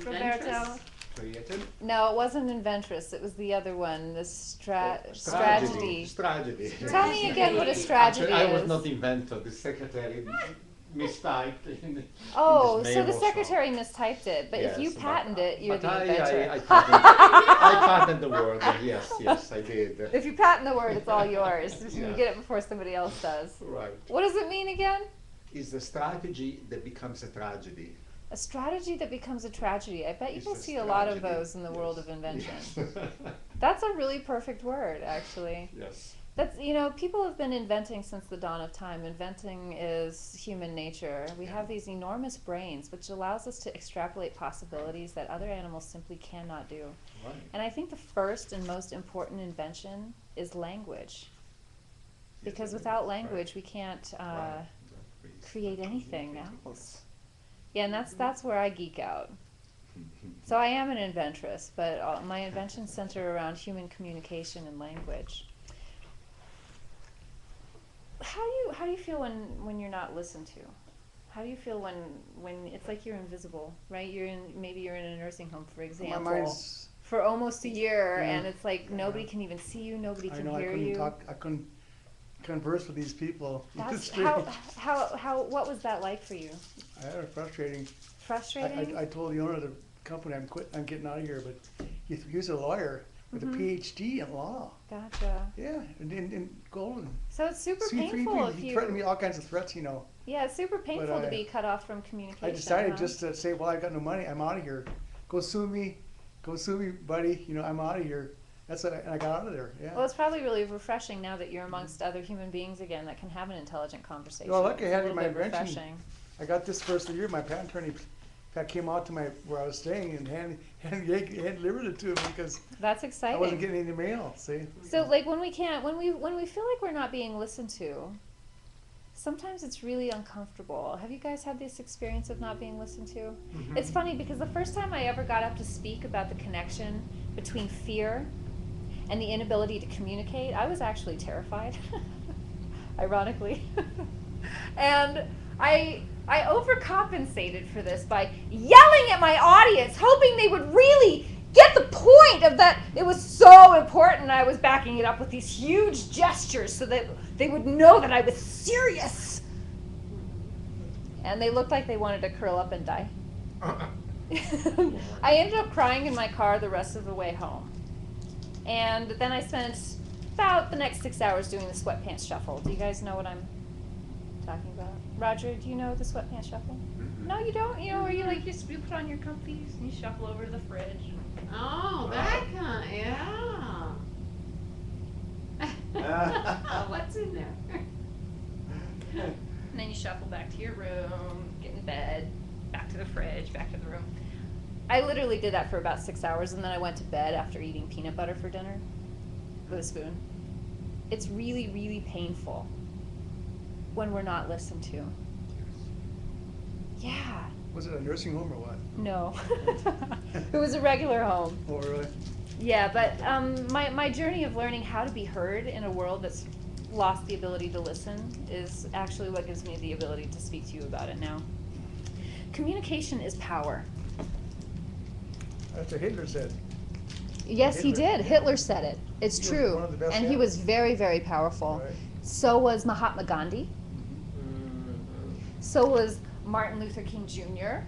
Roberto? Created? No, it wasn't inventress. It was the other one. The Strategy. Tell me again what a strategy Actually, is. I was not inventor. The secretary mistyped. Oh, in this so memo the secretary mistyped it, but if you Yes, patent it, you're but the inventor. I patented the word. Yes, I did. If you patent the word, it's all yours. You Yeah. get it before somebody else does. Right. What does it mean again? It's the strategy that becomes a tragedy. A strategy that becomes a tragedy. I bet you It's will a see a lot of strategy. those in the world of invention. Yes. That's a really perfect word, actually. Yes. That's, people have been inventing since the dawn of time. Inventing is human nature. We have these enormous brains, which allows us to extrapolate possibilities that other animals simply cannot do. Right. And I think the first and most important invention is language. Because without language, we can't Right. create anything else. Yeah, and that's where I geek out. So I am an inventress, but my inventions center around human communication and language. How do you feel when you're not listened to? How do you feel when it's like you're invisible, right? Maybe you're in a nursing home, for example, My mind's, for almost a year, Yeah. and it's like nobody can even see you, nobody I can know, I hear couldn't you. talk, I couldn't converse with these people. It's That's strange. what was that like for you? I had it frustrating. Frustrating? I told the owner of the company I'm getting out of here, but he's a lawyer with a PhD in law. Gotcha. Yeah, in Golden. So it's super See, painful if he you. threatened me all kinds of threats, Yeah, it's super painful to I- be cut off from communication. I decided huh? just to say, well, I got no money, I'm out of here. Go sue me, buddy, I'm out of here. And I got out of there, yeah. Well, it's probably really refreshing now that you're amongst other human beings again that can have an intelligent conversation. Well, lucky I It's a had little my bit invention. refreshing. I got this first of the year, my patent attorney came out to where I was staying and hand delivered it to me because That's I exciting. wasn't getting any mail, see? So, like, when we feel like we're not being listened to, sometimes it's really uncomfortable. Have you guys had this experience of not being listened to? Mm-hmm. It's funny because the first time I ever got up to speak about the connection between fear and the inability to communicate, I was actually terrified, ironically. And I overcompensated for this by yelling at my audience, hoping they would really get the point of that. It was so important. I was backing it up with these huge gestures so that they would know that I was serious. And they looked like they wanted to curl up and die. I ended up crying in my car the rest of the way home. And then I spent about the next 6 hours doing the sweatpants shuffle. Do you guys know what I'm talking about? Roger, do you know the sweatpants shuffle? No, you don't? Where you you put on your comfies and you shuffle over to the fridge. Oh, that kind, yeah. What's in there? And then you shuffle back to your room, get in bed, back to the fridge, back to the room. I literally did that for about 6 hours, and then I went to bed after eating peanut butter for dinner with a spoon. It's really, really painful when we're not listened to. Yeah. Was it a nursing home or what? No. It was a regular home. Oh, really? Yeah, but my journey of learning how to be heard in a world that's lost the ability to listen is actually what gives me the ability to speak to you about it now. Communication is power. That's what Hitler said. Yes, he Hitler. did. Hitler said it. It's He was true. one of the best, And he yeah. was very, very powerful. Right. So was Mahatma Gandhi. So was Martin Luther King Jr.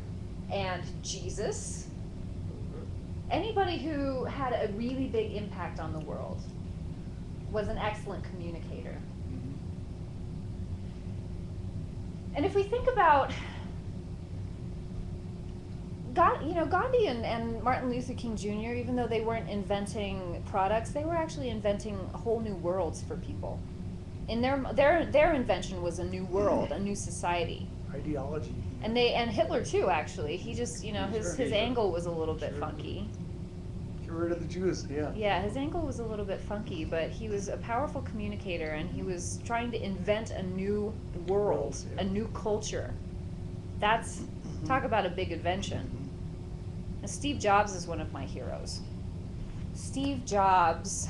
and Jesus. Anybody who had a really big impact on the world was an excellent communicator. And if we think about Gandhi and Martin Luther King Jr., even though they weren't inventing products, they were actually inventing whole new worlds for people. And their invention was a new world, a new society. Ideology. And Hitler too, actually. He just, his angle was a little bit funky. Get rid of the Jews, yeah. Yeah, his angle was a little bit funky, but he was a powerful communicator, and he was trying to invent a new world, Yeah. a new culture. That's, talk about a big invention. And Steve Jobs is one of my heroes. Steve Jobs,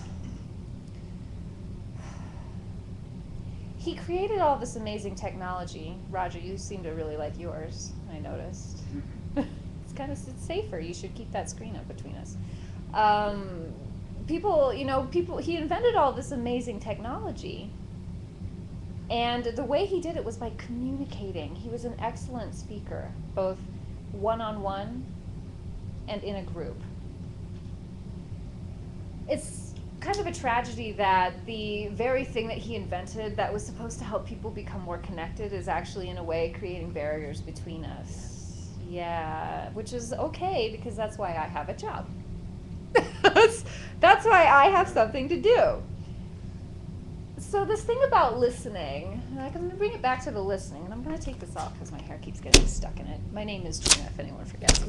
he created all this amazing technology. Roger, you seem to really like yours, I noticed. It's kind of safer. You should keep that screen up between us. He invented all this amazing technology. And the way he did it was by communicating. He was an excellent speaker, both one-on-one and in a group. It's kind of a tragedy that the very thing that he invented that was supposed to help people become more connected is actually, in a way, creating barriers between us. Yeah, which is okay, because that's why I have a job. That's why I have something to do. So this thing about listening, I'm going to bring it back to the listening, and I'm going to take this off because my hair keeps getting stuck in it. My name is Gina, if anyone forgets.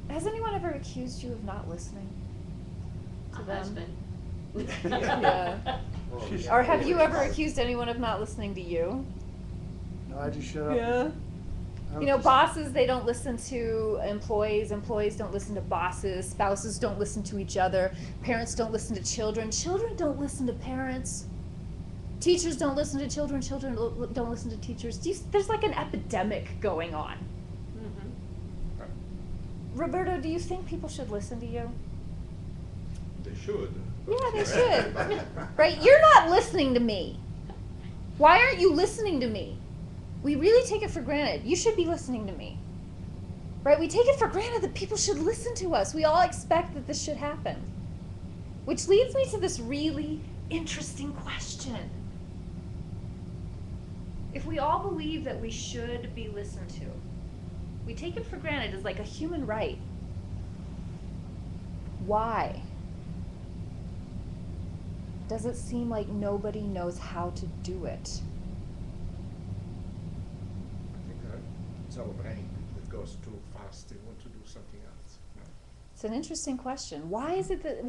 Has anyone ever accused you of not listening to them? Husband. Yeah. Well, Or have you ever accused anyone of not listening to you? No, I just shut up. Yeah. I'm You know, just- bosses, they don't listen to employees. Employees don't listen to bosses. Spouses don't listen to each other. Parents don't listen to children. Children don't listen to parents. Teachers don't listen to children. Children don't listen to teachers. There's like an epidemic going on. Mhm. Roberto, do you think people should listen to you? They should. Yeah, they should. Right? You're not listening to me. Why aren't you listening to me? We really take it for granted. You should be listening to me. Right? We take it for granted that people should listen to us. We all expect that this should happen. Which leads me to this really interesting question. If we all believe that we should be listened to, we take it for granted as like a human right. Why does it seem like nobody knows how to do it? I think it's our brain that goes too fast. They want to do something else. No? It's an interesting question. Why is it that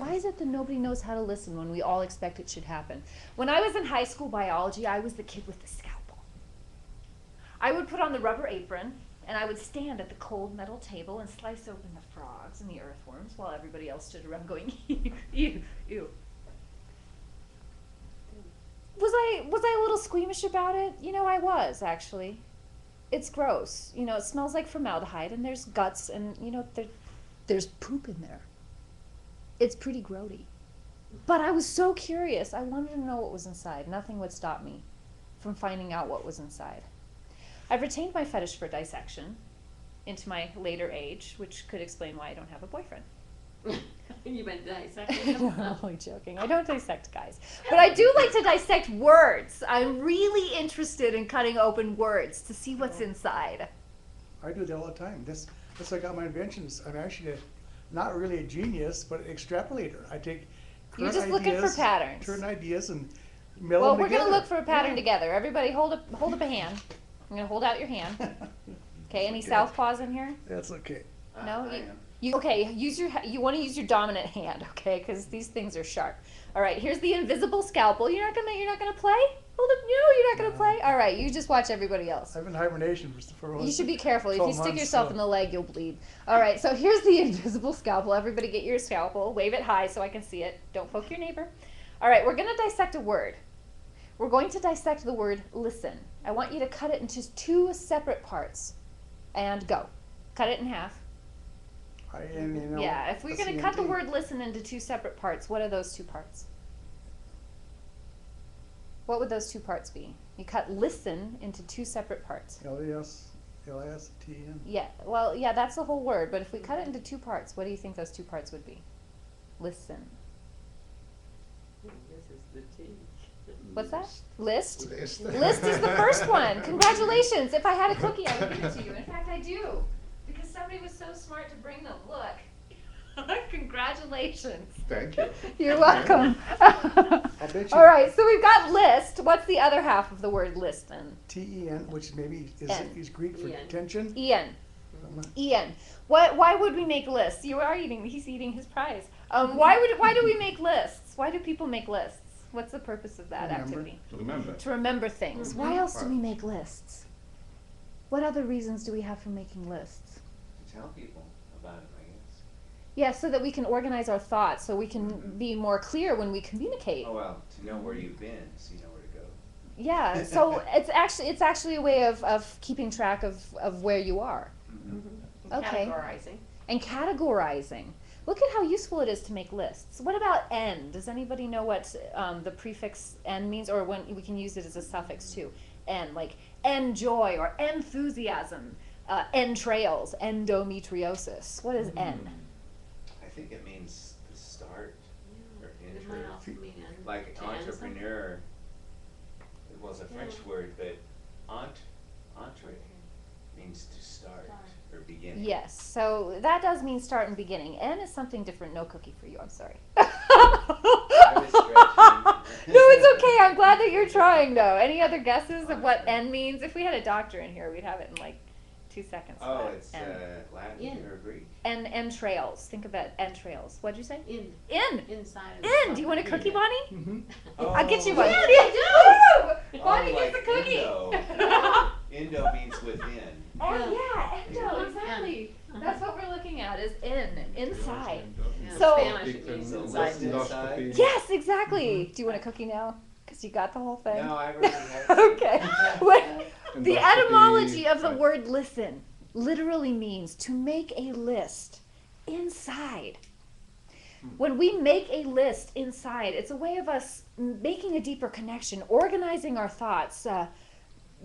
nobody knows how to listen when we all expect it should happen? When I was in high school biology, I was the kid with the scalpel. I would put on the rubber apron and I would stand at the cold metal table and slice open the frogs and the earthworms while everybody else stood around going, ew, ew. Was I a little squeamish about it? You know, I was, actually. It's gross. You know, it smells like formaldehyde and there's guts and, you know, there's poop in there. It's pretty grody. But I was so curious. I wanted to know what was inside. Nothing would stop me from finding out what was inside. I've retained my fetish for dissection into my later age, which could explain why I don't have a boyfriend. You've been dissecting No, them? I'm only joking. I don't dissect guys. But I do like to dissect words. I'm really interested in cutting open words to see what's inside. I do that all the time. That's how I got my inventions. I'm actually not really a genius, but an extrapolator. I take You're current just looking for ideas, patterns. Turn ideas and meld Well, them we're together. going to look for a pattern Yeah. together. Everybody hold up a hand. I'm going to hold out your hand. Okay, any Okay. southpaws in here? That's okay. No? You okay, you want to use your dominant hand, okay? Because these things are sharp. All right, here's the invisible scalpel. You're not gonna play? Hold up, no, you're not gonna play. All right, you just watch everybody else. I've been in hibernation for You should be careful. If you 12 stick months, yourself so- in the leg, you'll bleed. All right, so here's the invisible scalpel. Everybody get your scalpel. Wave it high so I can see it. Don't poke your neighbor. All right, we're gonna dissect a word. We're going to dissect the word listen. I want you to cut it into 2 separate parts. And go. Cut it in half. Yeah, if we're going to cut the word listen into 2 separate parts, what are those 2 parts? What would those 2 parts be? You cut listen into 2 separate parts. L-A-S-T-N. Yeah, well, yeah, that's the whole word, but if we cut it into 2 parts, what do you think those 2 parts would be? Listen. This is the T. What's that? List? List. List is the first one. Congratulations. If I had a cookie, I would give it to you. In fact, I do. Because somebody was so smart to bring them. Look. Congratulations. Thank you. You're welcome. I bet you. All right, so we've got list. What's the other half of the word list then? T-E-N, which maybe N. is Greek for N. tension. Ian. Ian. Why would we make lists? You are eating. He's eating his prize. Why do we make lists? Why do people make lists? What's the purpose of that Remember. activity? To remember. To remember things. Mhm. Why else do Right. we make lists? What other reasons do we have for making lists? To tell people about it, I guess. Yeah, so that we can organize our thoughts, so we can be more clear when we communicate. Oh, well, to know where you've been, so you know where to go. Yeah, so it's actually a way of keeping track of where you are. Mm-hmm. Okay. Categorizing. And categorizing. Look at how useful it is to make lists. What about N? Does anybody know what the prefix N means? Or when we can use it as a suffix too. N, like enjoy or enthusiasm, entrails, endometriosis. What is N? I think it means the start or It might entry. also mean Like to end something. entrepreneur, it was a French Yeah. word, but entre means to start or begin. Yes, so that does mean start and beginning. N is something different. No cookie for you, I'm sorry. was stretching. No, it's okay. I'm glad that you're trying, though. Any other guesses of what N means? If we had a doctor in here, we'd have it in like 2 seconds. Oh, flat. it's N. Latin In. or Greek? Entrails. Think about entrails. What'd you say? In. In. Inside of In. Do you want a cookie, Yeah. Bonnie? Mm-hmm. I'll get you one. Yeah, Woo! Oh, Bonnie like gets a cookie. Indo. Indo means within. Yeah, endo, Yeah. exactly. Uh-huh. That's what we're looking at is inside. Yeah, So- Spanish it means So inside. list inside. Yes, exactly. Do you want a cookie now? Because you got the whole thing. No, I've already had some. Okay. What- the Endoscopy, etymology of the right. word listen literally means to make a list inside. When we make a list inside, it's a way of us making a deeper connection, organizing our thoughts,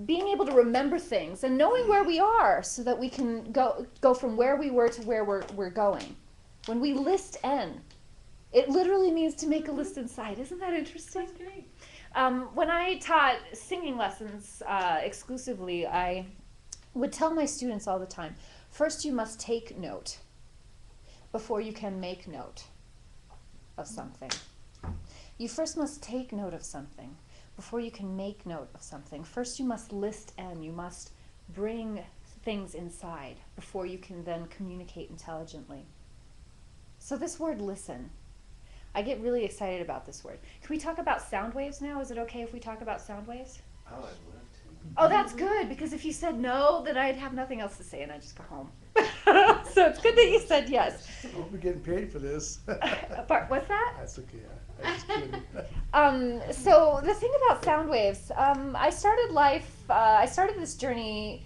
being able to remember things, and knowing where we are so that we can go from where we were to where we're going. When we list N, it literally means to make a list inside. Isn't that interesting? That's great. When I taught singing lessons exclusively, I would tell my students all the time, first you must take note before you can make note of something. You first must take note of something before you can make note of something. First you must list N. You must bring things inside before you can then communicate intelligently. So this word listen, I get really excited about this word. Can we talk about sound waves now? Is it okay if we talk about sound waves? Oh, I'd love to. Oh, that's good, because if you said no, then I'd have nothing else to say and I'd just go home. So it's good that you said yes. I hope we're getting paid for this. What's that? That's okay. I'm just kidding. So the thing about sound waves, I started this journey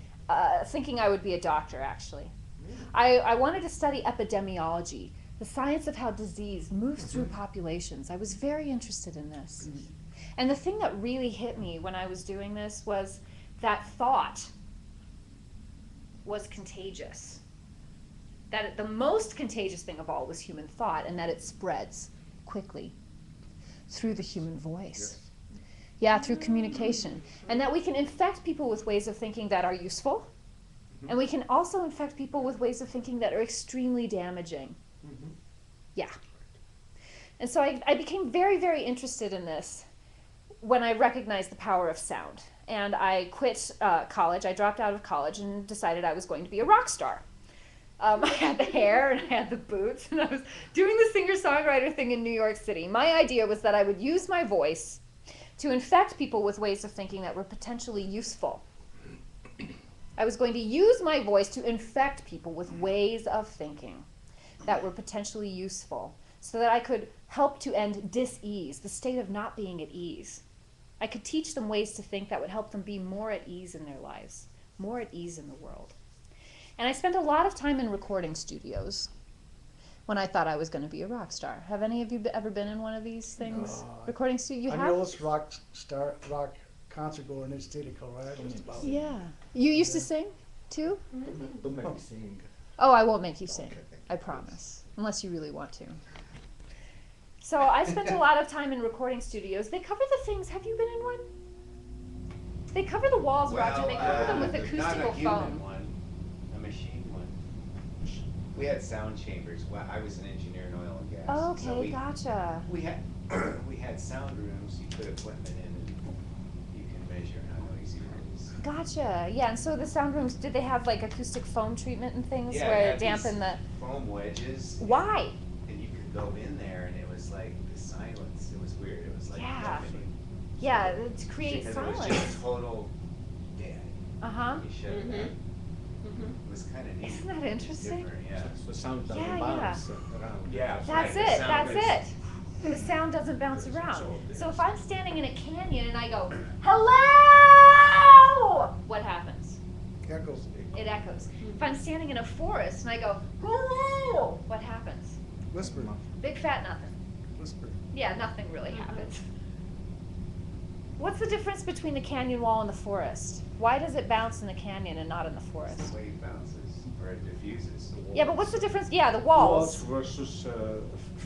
thinking I would be a doctor, actually. I wanted to study epidemiology, the science of how disease moves through populations. I was very interested in this. And the thing that really hit me when I was doing this was that thought was contagious. That the most contagious thing of all was human thought, and that it spreads quickly through the human voice. Yeah, through communication. And that we can infect people with ways of thinking that are useful, and we can also infect people with ways of thinking that are extremely damaging. Yeah. And so I became very, very interested in this when I recognized the power of sound. And I quit college. I dropped out of college and decided I was going to be a rock star. I had the hair and I had the boots, and I was doing the singer-songwriter thing in New York City. My idea was that I would use my voice to infect people with ways of thinking that were potentially useful. I was going to use my voice to infect people with ways of thinking that were potentially useful, so that I could help to end dis-ease, the state of not being at ease. I could teach them ways to think that would help them be more at ease in their lives, more at ease in the world. And I spent a lot of time in recording studios when I thought I was going to be a rock star. Have any of you ever been in one of these things? No. Recording studio? You I'm have? the oldest rock concert goer in the state of Colorado. Just about. Yeah. You used to sing too? Don't make me sing. Oh, I won't make you sing. Okay, thank you. I promise. Unless you really want to. So I spent a lot of time in recording studios. They cover the things. Have you been in one? They cover the walls, Roger. They cover them with not a acoustical human foam. one, a machine one. We had sound chambers. Well, I was an engineer in oil and gas. So Okay, gotcha. we had we had sound rooms. You put equipment in, and you can measure how noisy it is. Gotcha. Yeah, and so the sound rooms, did they have like acoustic foam treatment and things Yeah, where it it had dampened these the... foam wedges. Why? And you could go in there, and it was like the silence. It was weird. It was like Yeah. deafening. Yeah, to create Because it was silence. just total dead. Uh-huh. You shut it Mhm. down. Mhm. It was kind of neat. Isn't that It's interesting? different, yeah. So sound doesn't Yeah, bounce around. Yeah. That's right, the it, sound that's is- it. the sound doesn't bounce It's around. all there. So if I'm standing in a canyon and I go, hello, what happens? Echoes. It echoes. If I'm standing in a forest and I go, hello, what happens? Whisper. Big fat nothing. Whisper. Yeah, nothing really happens. What's the difference between the canyon wall and the forest? Why does it bounce in the canyon and not in the forest? The wave bounces or it diffuses. Yeah, but what's the difference? Yeah, the Walls walls. versus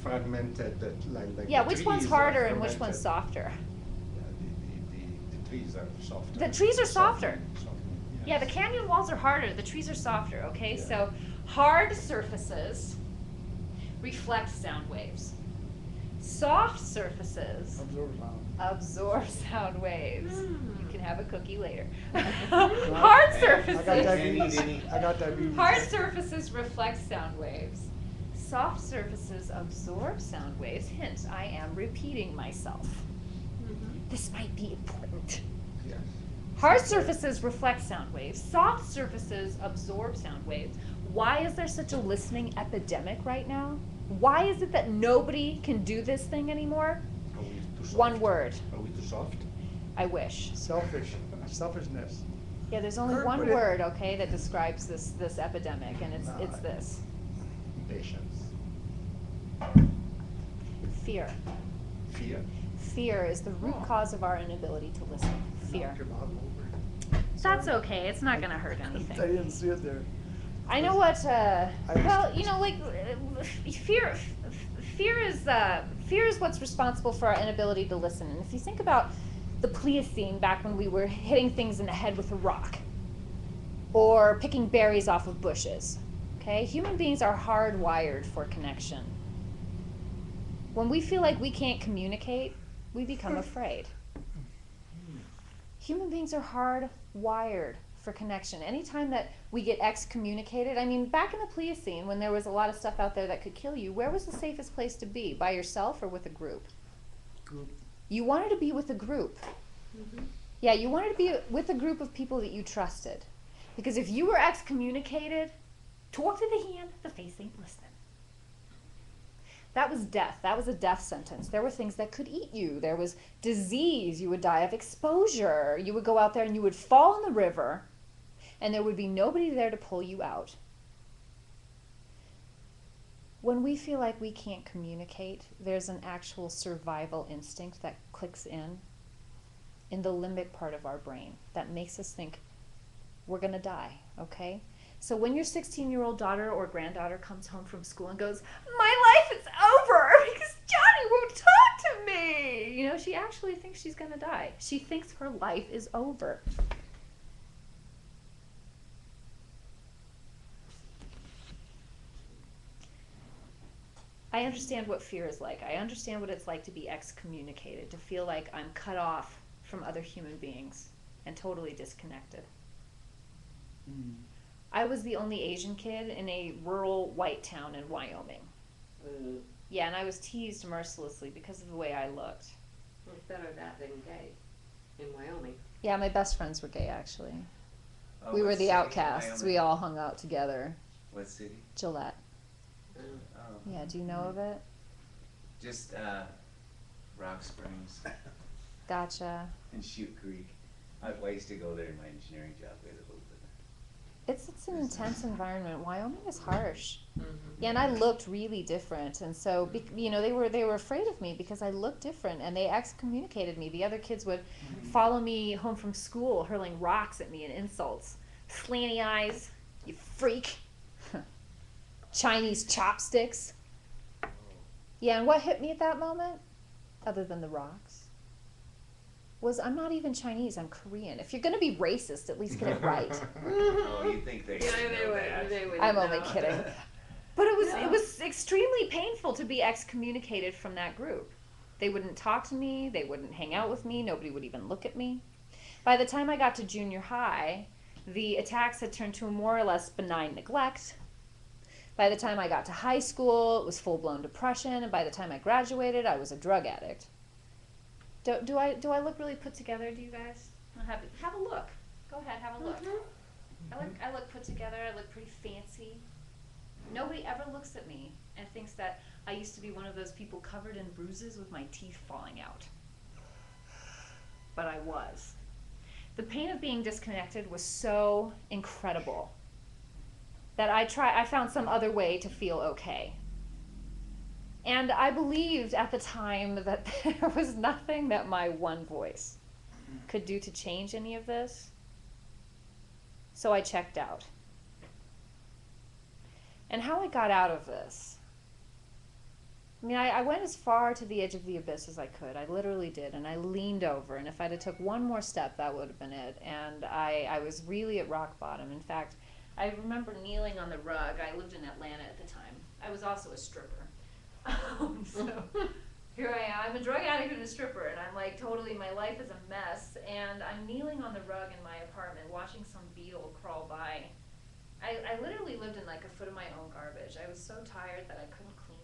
Fragmented. like Yeah, the which one's trees are harder and which one's fragmented. softer? Yeah, the trees are softer. The trees are softer. Softer, Yeah, the yes. canyon walls are harder, the trees are softer, okay? Yeah. So hard surfaces reflect sound waves. Soft surfaces Absorb sound. absorb sound waves. Mm. You can have a cookie later. Right. Hard Hey, I got surfaces. diabetes. Any- I got diabetes. Hard surfaces reflect sound waves. Soft surfaces absorb sound waves. Hint, I am repeating myself. Mhm. This might be important. Yes. Hard surfaces reflect sound waves. Soft surfaces absorb sound waves. Why is there such a listening epidemic right now? Why is it that nobody can do this thing anymore? Are we too soft? One word. Are we too soft? I wish. Selfish. Selfishness. Yeah, there's only Kurt, one put it- word, okay, that describes this epidemic, and it's Nah. this. Patience. Fear. Fear. Fear is the root cause of our inability to listen. Fear. Knock your bottle over. That's okay. It's not gonna hurt I anything. didn't see it there. I know what. was- Well, you know, like fear. Fear is what's responsible for our inability to listen. And if you think about the Pliocene, back when we were hitting things in the head with a rock, or picking berries off of bushes, okay, human beings are hardwired for connection. When we feel like we can't communicate, we become afraid. Human beings are hardwired for connection. Anytime that we get excommunicated, I mean, back in the Pliocene, when there was a lot of stuff out there that could kill you, where was the safest place to be? By yourself or with a group? Group. You wanted to be with a group. Mhm. Yeah, you wanted to be with a group of people that you trusted. Because if you were excommunicated, talk to the hand, the face ain't listening. That was death. That was a death sentence. There were things that could eat you. There was disease. You would die of exposure. You would go out there and you would fall in the river, and there would be nobody there to pull you out. When we feel like we can't communicate, there's an actual survival instinct that clicks in the limbic part of our brain that makes us think we're going to die, okay? So when your 16-year-old daughter or granddaughter comes home from school and goes, my life is over because Johnny won't talk to me, you know, she actually thinks she's going to die. She thinks her life is over. I understand what fear is like. I understand what it's like to be excommunicated, to feel like I'm cut off from other human beings and totally disconnected. Mm. I was the only Asian kid in a rural white town in Wyoming. Yeah, and I was teased mercilessly because of the way I looked. Well, it's better that than gay in Wyoming. Yeah, my best friends were gay, actually. Oh, We were what the city? outcasts. Wyoming. We all hung out together. What city? Gillette. Oh. Oh. Yeah, do you know of it? Just Rock Springs Gotcha. and Shoot Creek. I used to go there in my engineering job. We had a little bit. It's an intense environment. Wyoming is harsh. Mhm. Yeah, and I looked really different, and so you know they were afraid of me because I looked different, and they excommunicated me. The other kids would follow me home from school, hurling rocks at me and insults. Slanty eyes, you freak. Chinese chopsticks. Yeah, and what hit me at that moment, other than the rocks, was I'm not even Chinese. I'm Korean. If you're gonna be racist, at least get it right. Oh, you think they Yeah, should they know would. that. They would. I'm only kidding. But it Yeah. was extremely painful to be excommunicated from that group. They wouldn't talk to me, they wouldn't hang out with me, nobody would even look at me. By the time I got to junior high, the attacks had turned to a more or less benign neglect. By the time I got to high school, it was full-blown depression, and by the time I graduated, I was a drug addict. Do I look really put together, do you guys? Have a look. Go ahead, have a look. Mhm. I look put together, I look pretty fancy. Nobody ever looks at me and thinks that I used to be one of those people covered in bruises with my teeth falling out. But I was. The pain of being disconnected was so incredible that I found some other way to feel okay. And I believed at the time that there was nothing that my one voice could do to change any of this. So I checked out. And how I got out of this, I mean, I went as far to the edge of the abyss as I could. I literally did. And I leaned over. And if I'd have took one more step, that would have been it. And I was really at rock bottom. In fact, I remember kneeling on the rug. I lived in Atlanta at the time. I was also a stripper. So here I am. I'm a drug addict and a stripper. And I'm like, totally, my life is a mess. And I'm kneeling on the rug in my apartment watching some beetle crawl by. I literally lived in like a foot of my own garbage. I was so tired that I couldn't clean.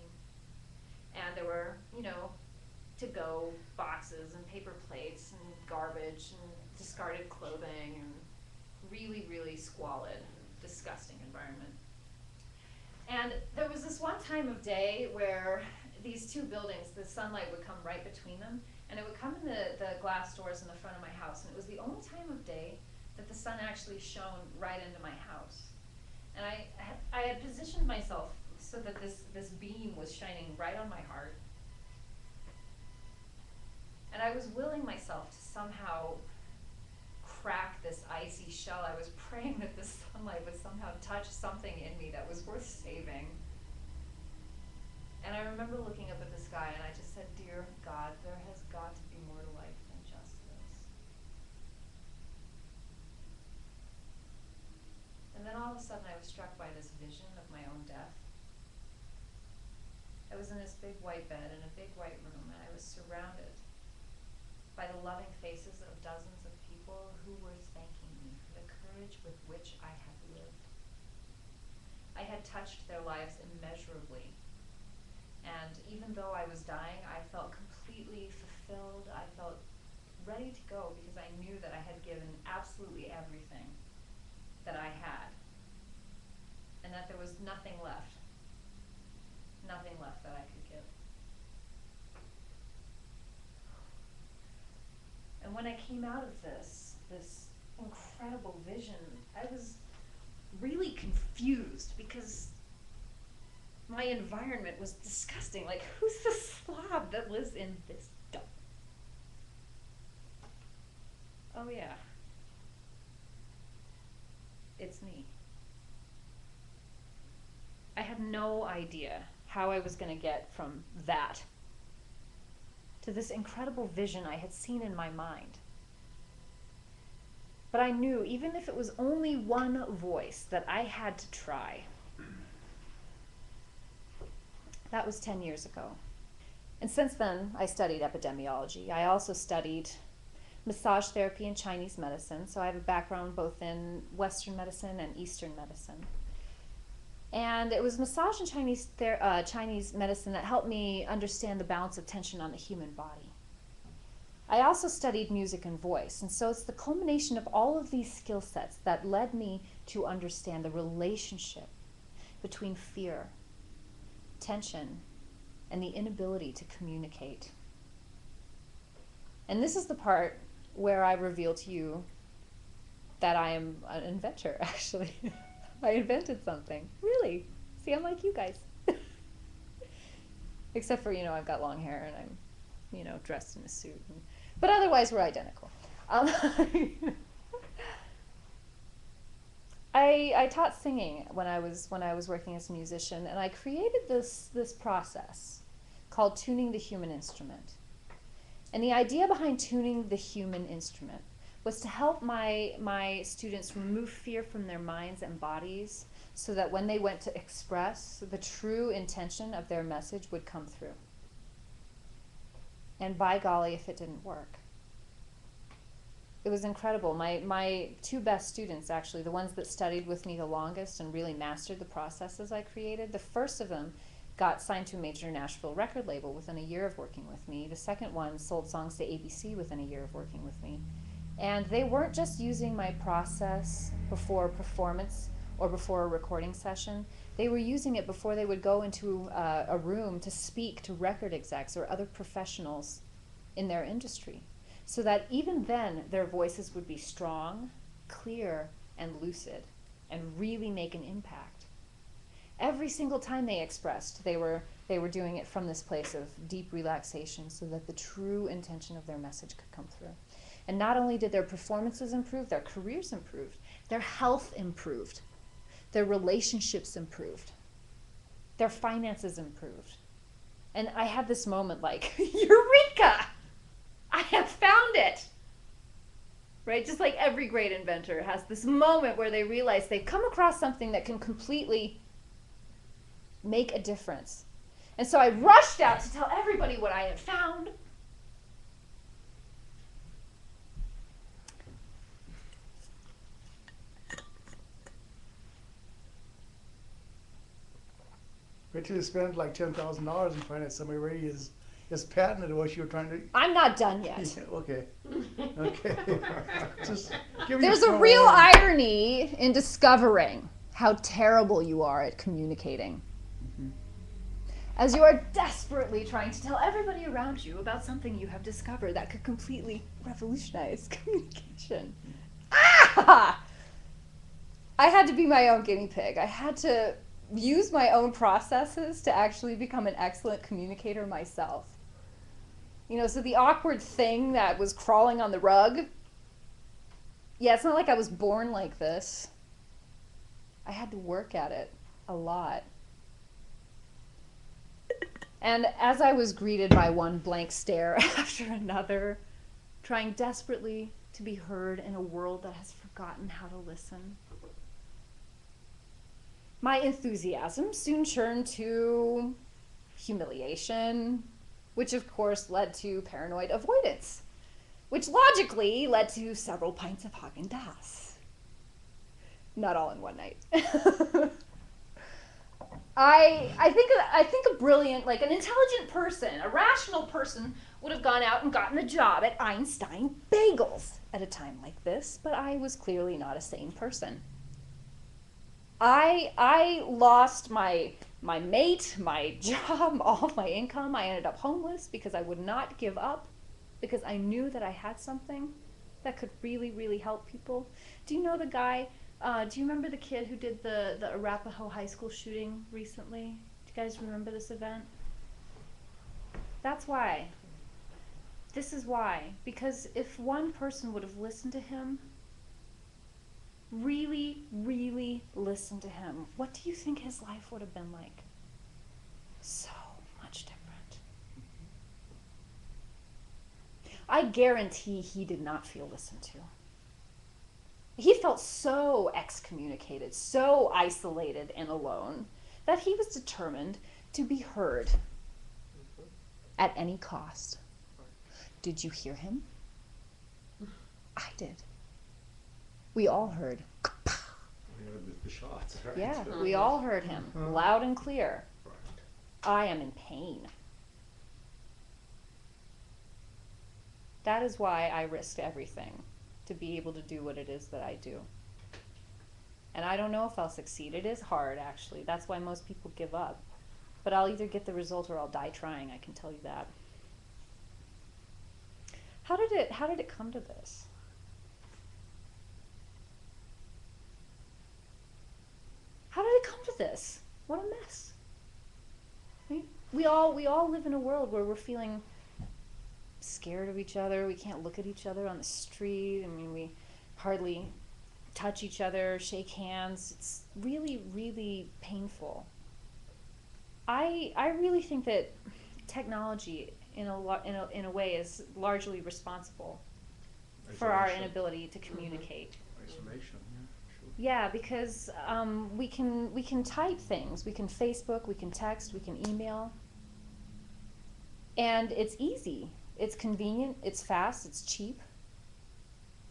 And there were, you know, to-go boxes and paper plates and garbage and discarded clothing and really, really squalid, disgusting environment. And there was this one time of day where these two buildings, the sunlight would come right between them, and it would come in the glass doors in the front of my house, and it was the only time of day that the sun actually shone right into my house. And I had positioned myself so that this beam was shining right on my heart. And I was willing myself to somehow crack this icy shell. I was praying that the sunlight would somehow touch something in me that was worth saving. And I remember looking up at the sky and I just said, "Dear God, there has got to be more to life than just this." And then all of a sudden I was struck by this vision of my own death. I was in this big white bed in a big white room, and I was surrounded by the loving faces of dozens of people who were thanking me for the courage with which I had lived. I had touched their lives immeasurably, and even though I was dying, I felt completely fulfilled. I felt ready to go because I knew that I had given absolutely everything that I had, and that there was nothing left that I could give. And when I came out of this incredible vision, I was really confused because my environment was disgusting. Like, who's the slob that lives in this dump? Oh yeah, it's me. I had no idea how I was going to get from that to this incredible vision I had seen in my mind. But I knew, even if it was only one voice, that I had to try. That was 10 years ago. And since then, I studied epidemiology. I also studied massage therapy and Chinese medicine, so I have a background both in Western medicine and Eastern medicine. And it was massage and Chinese medicine that helped me understand the balance of tension on the human body. I also studied music and voice, and so it's the culmination of all of these skill sets that led me to understand the relationship between fear, tension, and the inability to communicate. And this is the part where I reveal to you that I am an inventor, actually. I invented something. Really. See, I'm like you guys. Except for, I've got long hair and I'm, dressed in a suit. But otherwise, we're identical. I taught singing when I was working as a musician, and I created this process called tuning the human instrument. And the idea behind tuning the human instrument was to help my students remove fear from their minds and bodies so that when they went to express, the true intention of their message would come through. And by golly, if it didn't work. It was incredible. My two best students, actually, the ones that studied with me the longest and really mastered the processes I created, the first of them got signed to a major Nashville record label within a year of working with me. The second one sold songs to ABC within a year of working with me. And they weren't just using my process before performance or before a recording session. They were using it before they would go into a room to speak to record execs or other professionals in their industry, so that even then their voices would be strong, clear, and lucid, and really make an impact. Every single time they expressed, they were doing it from this place of deep relaxation so that the true intention of their message could come through. And not only did their performances improve, their careers improved, their health improved, their relationships improved, their finances improved. And I had this moment like, Eureka! I have found it! Right? Just like every great inventor has this moment where they realize they've come across something that can completely make a difference. And so I rushed out to tell everybody what I had found. Wait till you spend like $10,000 and find out somebody already is patented what you were trying to. I'm not done yet. Yeah, okay. Okay. Just give me There's a real irony in discovering how terrible you are at communicating. As you are desperately trying to tell everybody around you about something you have discovered that could completely revolutionize communication. Ah! I had to be my own guinea pig. I had to use my own processes to actually become an excellent communicator myself. You know, so the awkward thing that was crawling on the rug, yeah, it's not like I was born like this. I had to work at it a lot. And as I was greeted by one blank stare after another, trying desperately to be heard in a world that has forgotten how to listen, my enthusiasm soon turned to humiliation, which of course led to paranoid avoidance, which logically led to several pints of Haagen-Dazs. Not all in one night. I think a brilliant, like an intelligent person, a rational person would have gone out and gotten a job at Einstein Bagels at a time like this, but I was clearly not a sane person. I lost my mate, my job, all of my income. I ended up homeless because I would not give up, because I knew that I had something that could really, really help people. Do you know the guy, do you remember the kid who did the Arapahoe High School shooting recently? Do you guys remember this event? That's why. This is why. Because if one person would have listened to him, really, really listen to him, what do you think his life would have been like? So much different. I guarantee he did not feel listened to. He felt so excommunicated, so isolated and alone, that he was determined to be heard at any cost. Did you hear him? I did. We all heard. The shots, right? Yeah, we all heard him, loud and clear. Right. I am in pain. That is why I risked everything to be able to do what it is that I do. And I don't know if I'll succeed. It is hard, actually. That's why most people give up. But I'll either get the result or I'll die trying, I can tell you that. How did it come to this? How did it come to this? What a mess. Right? We all live in a world where we're feeling scared of each other. We can't look at each other on the street. I mean, we hardly touch each other, shake hands. It's really, really painful. I really think that technology, in a way, is largely responsible for our inability to communicate. Isolation, yeah, sure. Yeah, because we can type things. We can Facebook, we can text, we can email. And it's easy. It's convenient, it's fast, it's cheap.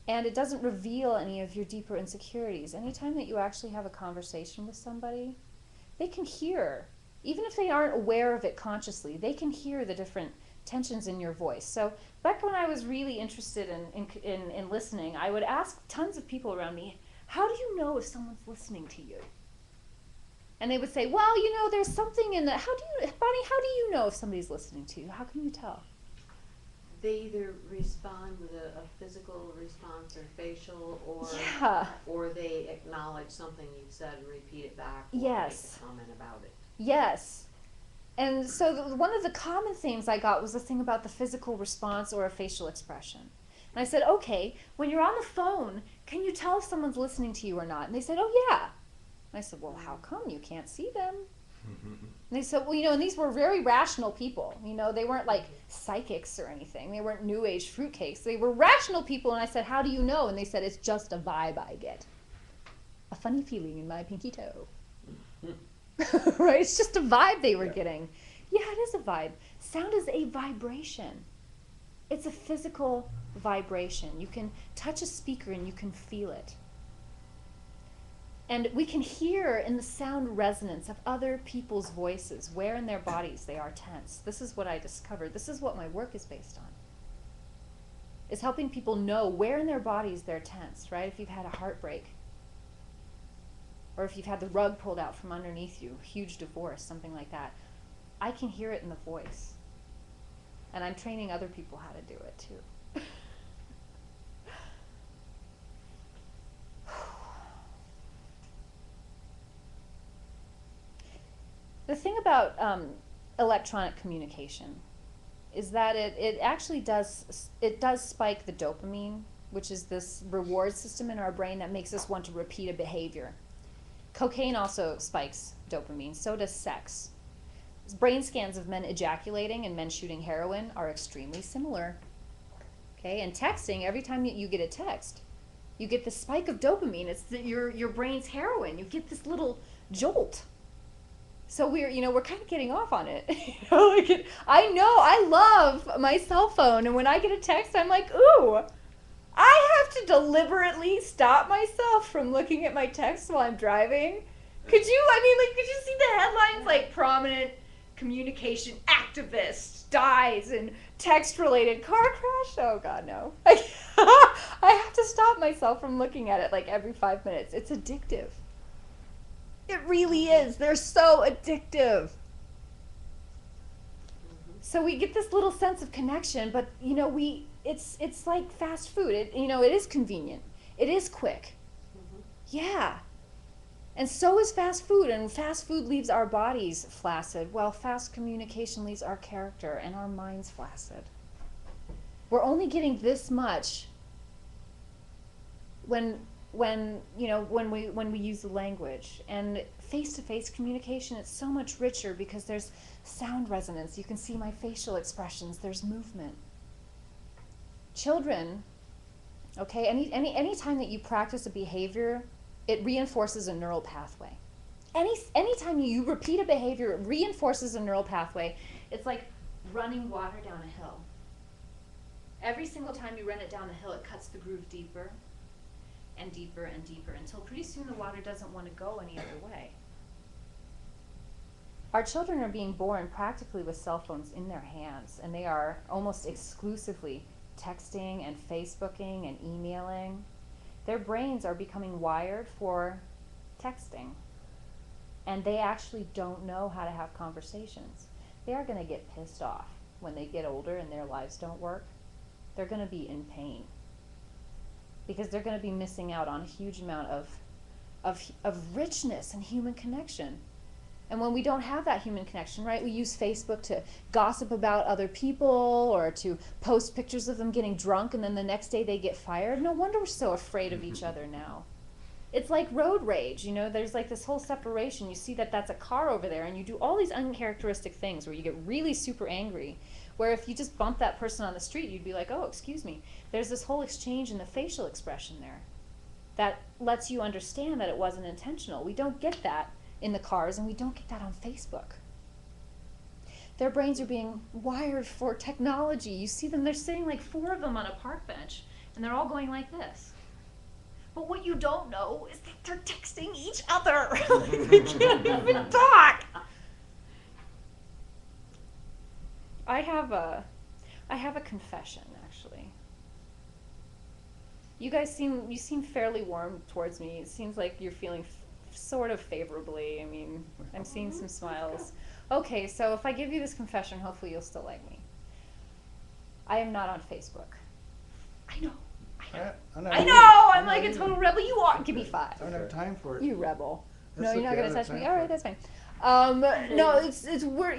And it doesn't reveal any of your deeper insecurities. Anytime that you actually have a conversation with somebody, they can hear, even if they aren't aware of it consciously, they can hear the different tensions in your voice. So back when I was really interested in listening, I would ask tons of people around me, how do you know if someone's listening to you? And they would say, well, you know, there's something in the, Bonnie, how do you know if somebody's listening to you? How can you tell? They either respond with a physical response or facial, or they acknowledge something you've said and repeat it back, or Yes. make a comment about it. Yes. And so one of the common themes I got was the thing about the physical response or a facial expression. And I said, okay, when you're on the phone, can you tell if someone's listening to you or not? And they said, oh, yeah. And I said, well, how come? You can't see them. And they said, well, you know, and these were very rational people. You know, they weren't like psychics or anything. They weren't new age fruitcakes. They were rational people. And I said, how do you know? And they said, it's just a vibe I get. A funny feeling in my pinky toe. Right? It's just a vibe they were getting. Yeah, it is a vibe. Sound is a vibration. It's a physical vibration. You can touch a speaker and you can feel it. And we can hear in the sound resonance of other people's voices where in their bodies they are tense. This is what I discovered. This is what my work is based on. Is helping people know where in their bodies they're tense, right? If you've had a heartbreak, or if you've had the rug pulled out from underneath you, huge divorce, something like that, I can hear it in the voice. And I'm training other people how to do it too. The thing about electronic communication is that it actually does spike the dopamine, which is this reward system in our brain that makes us want to repeat a behavior. Cocaine also spikes dopamine, so does sex. Brain scans of men ejaculating and men shooting heroin are extremely similar. Okay, and texting, every time you get a text, you get the spike of dopamine. It's your brain's heroin. You get this little jolt. So we're kind of getting off on it. I know, I love my cell phone, and when I get a text, I'm like, ooh, I have to deliberately stop myself from looking at my text while I'm driving. Could you see the headlines like prominent communication activist dies in text-related car crash? Oh God, no. I have to stop myself from looking at it like every 5 minutes. It's addictive. It really is. They're so addictive. So we get this little sense of connection, but it's like fast food. It is convenient. It is quick. Yeah. And so is fast food, and fast food leaves our bodies flaccid, while fast communication leaves our character and our minds flaccid. We're only getting this much when we use the language. And face-to-face communication, it's so much richer because there's sound resonance. You can see my facial expressions. There's movement. Children, okay, any time that you practice a behavior, it reinforces a neural pathway. Anytime you repeat a behavior, it reinforces a neural pathway. It's like running water down a hill. Every single time you run it down the hill, it cuts the groove deeper and deeper and deeper until pretty soon the water doesn't want to go any other way. Our children are being born practically with cell phones in their hands, and they are almost exclusively texting and Facebooking and emailing. Their brains are becoming wired for texting, and they actually don't know how to have conversations. They are going to get pissed off when they get older and their lives don't work. They're going to be in pain because they're going to be missing out on a huge amount of richness and human connection. And when we don't have that human connection, right, we use Facebook to gossip about other people or to post pictures of them getting drunk, and then the next day they get fired. No wonder we're so afraid of each other now. It's like road rage, there's like this whole separation. You see that that's a car over there, and you do all these uncharacteristic things where you get really super angry, where if you just bump that person on the street, you'd be like, oh, excuse me. There's this whole exchange in the facial expression there that lets you understand that it wasn't intentional. We don't get that in the cars, and we don't get that on Facebook. Their brains are being wired for technology. You see them, they're sitting like 4 of them on a park bench, and they're all going like this. But what you don't know is that they're texting each other. They can't even talk. I have a confession, actually. You seem fairly warm towards me. It seems like you're feeling sort of favorably. I mean, I'm seeing some smiles. Okay, so if I give you this confession, hopefully you'll still like me. I am not on Facebook. I know. I'm like a total rebel. You are. Give me 5. I don't have time for it. You rebel. That's No, you're not okay, I gonna don't have touch me. time All for right, it. that's fine. No, it's we're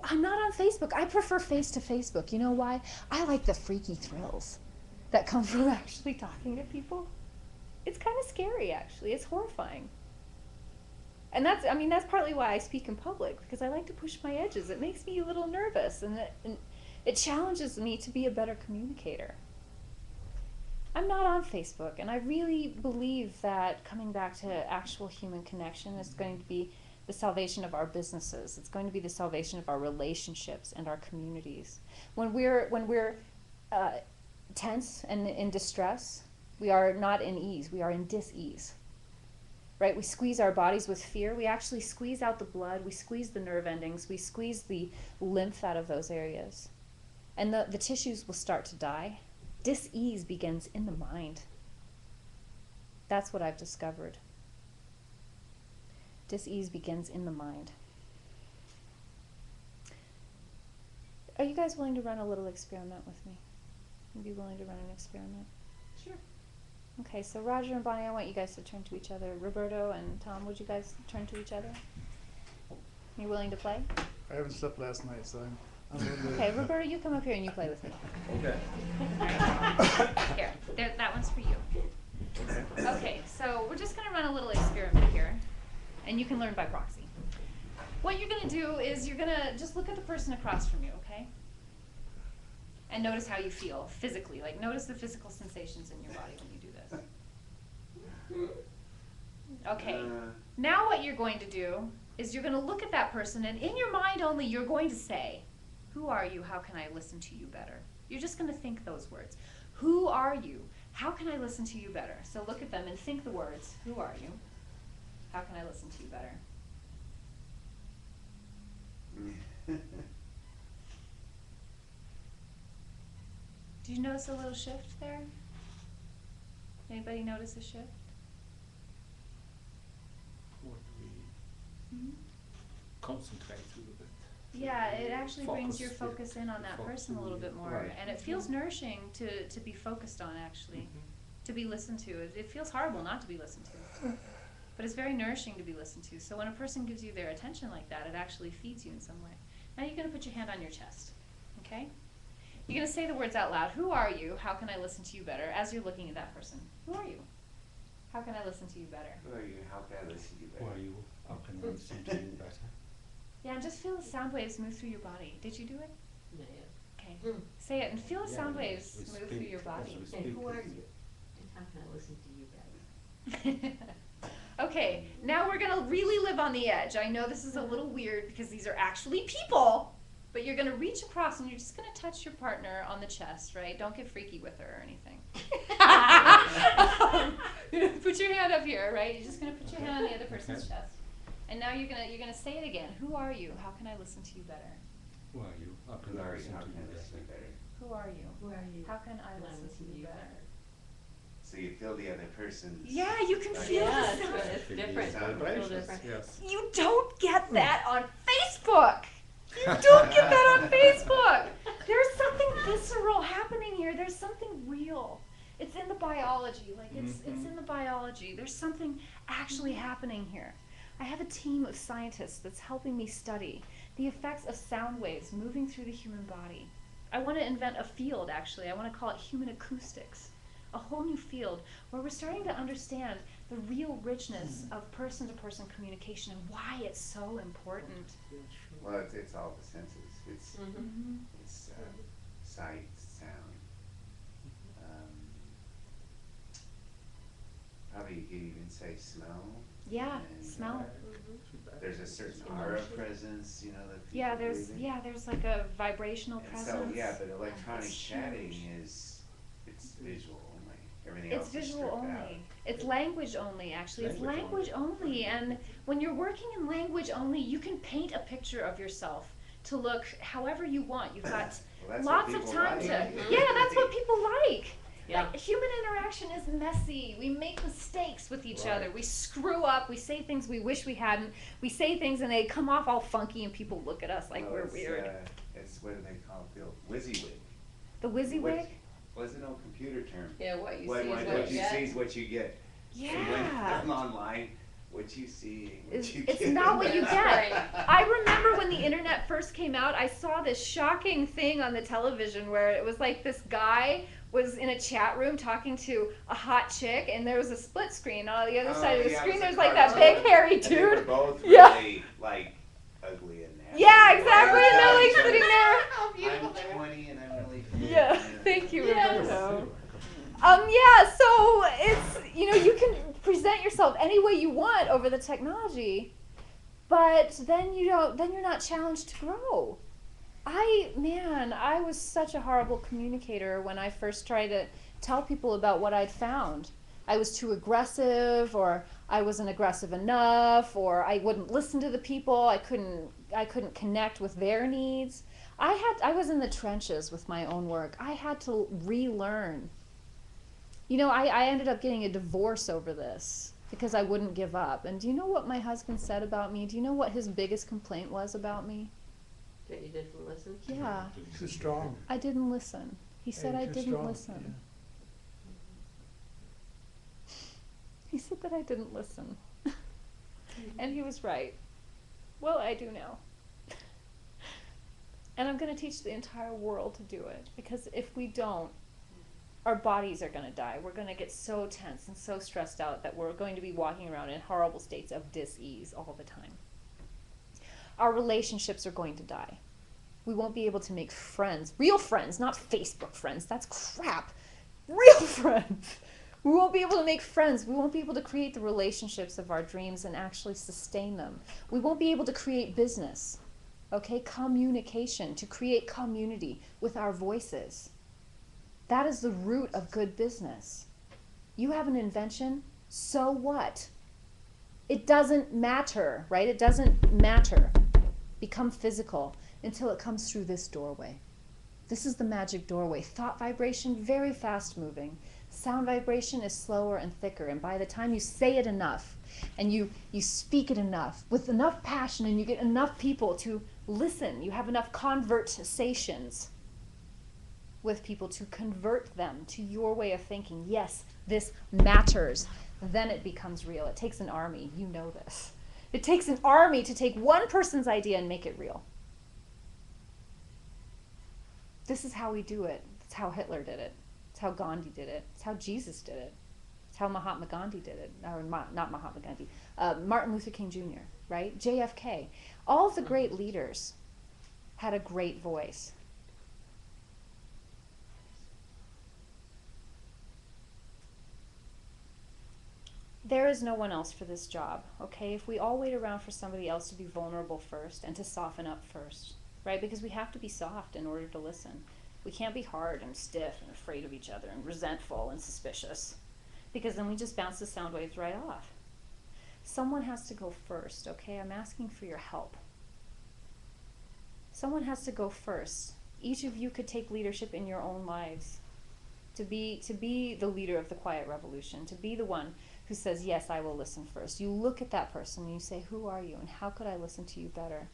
I'm not on Facebook. I prefer face to Facebook. You know why? I like the freaky thrills that come from actually talking to people. It's kind of scary, actually. It's horrifying. And that's partly why I speak in public, because I like to push my edges. It makes me a little nervous, and it challenges me to be a better communicator. I'm not on Facebook, and I really believe that coming back to actual human connection is going to be the salvation of our businesses. It's going to be the salvation of our relationships and our communities. When we're tense and in distress, we are not in ease. We are in dis-ease. Right? We squeeze our bodies with fear. We actually squeeze out the blood. We squeeze the nerve endings. We squeeze the lymph out of those areas. And the tissues will start to die. Dis-ease begins in the mind. That's what I've discovered. Dis-ease begins in the mind. Are you guys willing to run a little experiment with me? Would you be willing to run an experiment? Sure. Okay, so Roger and Bonnie, I want you guys to turn to each other. Roberto and Tom, would you guys turn to each other? You willing to play? I haven't slept last night, so I'm a little bit. Okay, Roberto, you come up here and you play with me. Okay. Here, that one's for you. Okay, so we're just going to run a little experiment here, and you can learn by proxy. What you're going to do is you're going to just look at the person across from you, okay? And notice how you feel physically. Like, notice the physical sensations in your body when you do this. Okay, now what you're going to do is you're going to look at that person, and in your mind only, you're going to say, "Who are you? How can I listen to you better?" You're just going to think those words. Who are you? How can I listen to you better? So look at them and think the words. Who are you? How can I listen to you better? Do you notice a little shift there? Anybody notice a shift? What we concentrate a little bit. Yeah, it actually brings your Focus, focus in on that focus person a little bit more. right. And it feels nourishing to be focused on, actually, to be listened to. It feels horrible not to be listened to. But it's very nourishing to be listened to. So when a person gives you their attention like that, it actually feeds you in some way. Now you're going to put your hand on your chest, okay? You're going to say the words out loud. Who are you? How can I listen to you better? As you're looking at that person. Who are you? How can I listen to you better? Who are you? How can I listen to you better? Who are you? How can I listen to you better? Yeah, and just feel the sound waves move through your body. Did you do it? No, yeah. Okay. Say it and feel the Yeah, sound we waves move through speak your as body. we And speak. who are you? And how can I listen to you better? Okay, now we're gonna really live on the edge. I know this is a little weird because these are actually people, but you're gonna reach across and you're just gonna touch your partner on the chest, right? Don't get freaky with her or anything. Put your hand up here, right? You're just gonna put your hand on the other person's Okay. chest. And now you're gonna say it again. Who are you? How can I listen to you better? Who are you? How can Who I are you? listen How to can you I listen to you better? better? Who are you? Who are you? How can I listen to you better? So you feel the other person's. Yeah, you can feel Yeah, the sound. it's different. Sound It's a little Vibrations, different. yes. You don't get that on Facebook. You don't get that on Facebook. There's something visceral happening here. There's something real. It's in the biology. Like it's in the biology. There's something actually happening here. I have a team of scientists that's helping me study the effects of sound waves moving through the human body. I want to invent a field, actually. I want to call it human acoustics. A whole new field where we're starting to understand the real richness of person-to-person communication and why it's so important. Well, it's all the senses. It's Mm-hmm. it's sight, sound. Probably you could even say smell. Yeah, And, smell. There's a certain aura presence, you know, that people Yeah, believe in. there's like a vibrational And presence. so, yeah, but electronic It's chatting huge. it's visual only. Everything It's else is visual stripped only. out. It's language only, actually. It's Language language only. And when you're working in language only, you can paint a picture of yourself to look however you want. You've got Well, that's lots what of people time like. to. Yeah, that's what people like. Yeah. Like, human interaction is messy. We make mistakes with each other. We screw up. We say things we wish we hadn't. We say things and they come off all funky and people look at us like we're weird. It's what do they call it? The WYSIWYG. The WYSIWYG? Wasn't no computer term. Yeah, what you What see is you what you get. see is what you get. Yeah. And when I'm online, what you see, what you It's get. not what you get. Right. I remember when the internet first came out, I saw this shocking thing on the television where it was like this guy was in a chat room talking to a hot chick, and there was a split screen. On the other side of the screen, there's like that big hairy And they were dude. both Yeah. really like ugly and nasty. Yeah, exactly. And they're like Right? sitting there. How beautiful they I'm are. 20 and I'm really fit. Yeah, thank you, Yes. Roberto. Yeah, so it's, you can present yourself any way you want over the technology, but then you're not challenged to grow. I was such a horrible communicator when I first tried to tell people about what I'd found. I was too aggressive, or I wasn't aggressive enough, or I wouldn't listen to the people. I couldn't connect with their needs. I was in the trenches with my own work. I had to relearn. I ended up getting a divorce over this because I wouldn't give up. And do you know what my husband said about me? Do you know what his biggest complaint was about me? That you didn't listen? Yeah, Too strong. I didn't listen. He said Hey, I too didn't strong, listen. He said that I didn't listen. And he was right. Well, I do now. And I'm going to teach the entire world to do it, because if we don't, our bodies are going to die. We're going to get so tense and so stressed out that we're going to be walking around in horrible states of dis-ease all the time. Our relationships are going to die. We won't be able to make friends, real friends, not Facebook friends. That's crap. Real friends. We won't be able to make friends. We won't be able to create the relationships of our dreams and actually sustain them. We won't be able to create business. Okay, communication, to create community with our voices. That is the root of good business. You have an invention, so what? It doesn't matter, right? It doesn't matter. Become physical until it comes through this doorway. This is the magic doorway. Thought vibration, very fast moving. Sound vibration is slower and thicker, and by the time you say it enough, and you speak it enough, with enough passion, and you get enough people to listen, you have enough conversations with people to convert them to your way of thinking. Yes, this matters. Then it becomes real. It takes an army. You know this. It takes an army to take one person's idea and make it real. This is how we do it. It's how Hitler did it. It's how Gandhi did it. It's how Jesus did it. It's how Mahatma Gandhi did it. Or not Mahatma Gandhi. Martin Luther King Jr., right? JFK. All of the great leaders had a great voice. There is no one else for this job, okay? If we all wait around for somebody else to be vulnerable first and to soften up first, right? Because we have to be soft in order to listen. We can't be hard and stiff and afraid of each other and resentful and suspicious, because then we just bounce the sound waves right off. Someone has to go first, okay? I'm asking for your help. Someone has to go first. Each of you could take leadership in your own lives. To be the leader of the quiet revolution, to be the one who says, yes, I will listen first. You look at that person and you say, who are you and how could I listen to you better?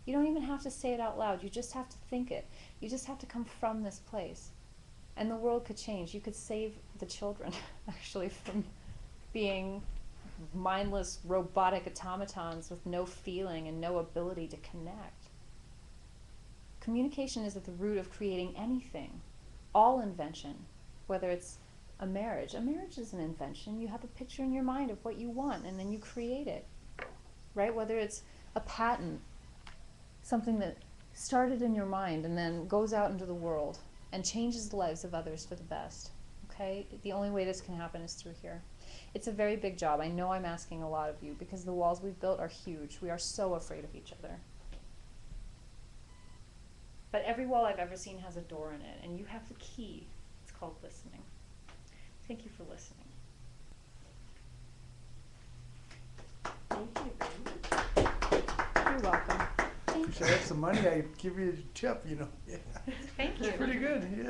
You don't even have to say it out loud. You just have to think it. You just have to come from this place. And the world could change. You could save the children, actually, from being mindless robotic automatons with no feeling and no ability to connect. Communication is at the root of creating anything. All invention, whether it's a marriage. A marriage is an invention. You have a picture in your mind of what you want, and then you create it, right? Whether it's a patent, something that started in your mind and then goes out into the world and changes the lives of others for the best, okay? The only way this can happen is through here. It's a very big job. I know I'm asking a lot of you because the walls we've built are huge. We are so afraid of each other. But every wall I've ever seen has a door in it, and you have the key. It's called listening. Thank you for listening. Thank you very much. You're welcome. Thank If I had some money, I'd give you a tip, you know. Yeah. Thank you. It's pretty good, yeah.